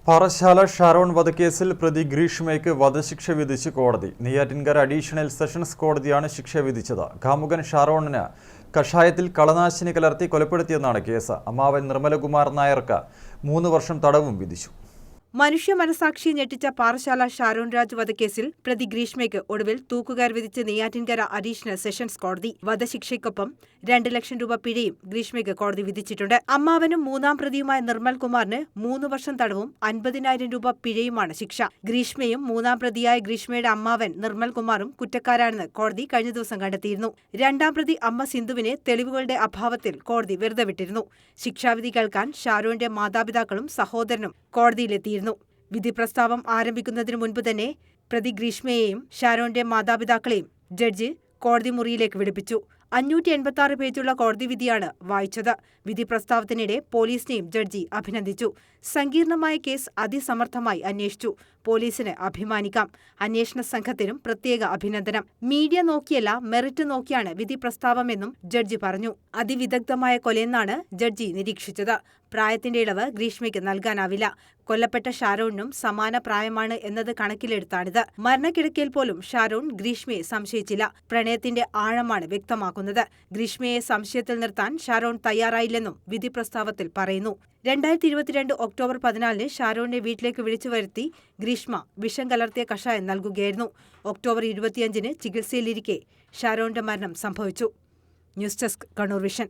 പാറശാല ഷാരോൺ വധക്കേസിൽ പ്രതി ഗ്രീഷ്മയ്ക്ക് വധശിക്ഷ വിധിച്ച് കോടതി. നെയ്യാറ്റിൻകര അഡീഷണൽ സെഷൻസ് കോടതിയാണ് ശിക്ഷ വിധിച്ചത്. കാമുകൻ ഷാരോണിന് കഷായത്തിൽ കളനാശിനി കലർത്തി കൊലപ്പെടുത്തിയെന്നാണ് കേസ്. അമ്മാവൻ നിർമ്മലകുമാർ നായർക്ക് 3 വർഷം തടവും വിധിച്ചു. മനുഷ്യ മനസാക്ഷിയെ ഞെട്ടിച്ച പാറശാല ഷാരോൺ രാജ് വധക്കേസിൽ പ്രതി ഗ്രീഷ്മയ്ക്ക് ഒടുവിൽ തൂക്കുകയർ വിധിച്ച് നെയ്യാറ്റിൻകര അഡീഷണൽ സെഷൻസ് കോടതി. വധശിക്ഷയ്ക്കൊപ്പം 2 ലക്ഷം രൂപ പിഴയും ഗ്രീഷ്മയ്ക്ക് കോടതി വിധിച്ചിട്ടുണ്ട്. അമ്മാവനും 3ാം പ്രതിയുമായ നിർമ്മൽ കുമാറിന് 3 വർഷം തടവും 50,000 രൂപ പിഴയുമാണ് ശിക്ഷ. ഗ്രീഷ്മയും 3ാം പ്രതിയായ ഗ്രീഷ്മയുടെ അമ്മാവൻ നിർമ്മൽ കുമാറും കുറ്റക്കാരാണെന്ന് കോടതി കഴിഞ്ഞ ദിവസം കണ്ടെത്തിയിരുന്നു. 2ാം പ്രതി അമ്മ സിന്ധുവിനെ തെളിവുകളുടെ അഭാവത്തിൽ കോടതി വെറുതെ വിട്ടിരുന്നു. ശിക്ഷാവിധി കേൾക്കാൻ ഷാരോന്റെ മാതാപിതാക്കളും സഹോദരനും കോടതിയിലെത്തിയിരുന്നു. വിധി പ്രസ്താവം ആരംഭിക്കുന്നതിനു മുൻപ് തന്നെ പ്രതി ഗ്രീഷ്മയെയും ഷാരോന്റെ മാതാപിതാക്കളെയും ജഡ്ജി കോടതി മുറിയിലേക്ക് വിളിപ്പിച്ചു. 586 പേജുള്ള കോടതി വിധിയാണ് വായിച്ചത്. വിധി പ്രസ്താവത്തിനിടെ പോലീസിനെയും ജഡ്ജി അഭിനന്ദിച്ചു. സങ്കീർണമായ കേസ് അതിസമർത്ഥമായി അന്വേഷിച്ചു. പോലീസിന് അഭിമാനിക്കാം. അന്വേഷണ സംഘത്തിനും പ്രത്യേക അഭിനന്ദനം. മീഡിയ നോക്കിയല്ല, മെറിറ്റ് നോക്കിയാണ് വിധി പ്രസ്താവമെന്നും ജഡ്ജി പറഞ്ഞു. അതിവിദഗ്ധമായ കൊലയെന്നാണ് ജഡ്ജി നിരീക്ഷിച്ചത്. പ്രായത്തിന്റെ ഇളവ് ഗ്രീഷ്മയ്ക്ക് നൽകാനാവില്ല. കൊല്ലപ്പെട്ട ഷാരോണിനും സമാന പ്രായമാണ് എന്നത് കണക്കിലെടുത്താണിത്. മരണക്കിടക്കയിൽ പോലും ഷാരോൺ ഗ്രീഷ്മയെ സംശയിച്ചില്ല. പ്രണയത്തിന്റെ ആഴമാണ് വ്യക്തമാക്കുന്നത്. ഗ്രീഷ്മയെ സംശയത്തിൽ നിർത്താൻ ഷാരോൺ തയ്യാറായില്ലെന്നും വിധി പ്രസ്താവത്തിൽ പറയുന്നു. 2022 ഒക്ടോബർ 14 ഷാരോണിനെ വീട്ടിലേക്ക് വിളിച്ചു വരുത്തി ഗ്രീഷ്മ വിഷം കലർത്തിയ കഷായം നൽകുകയായിരുന്നു. ഒക്ടോബർ 25 ചികിത്സയിലിരിക്കെ ഷാരോണിന്റെ മരണം സംഭവിച്ചു. News desk Kannur vision.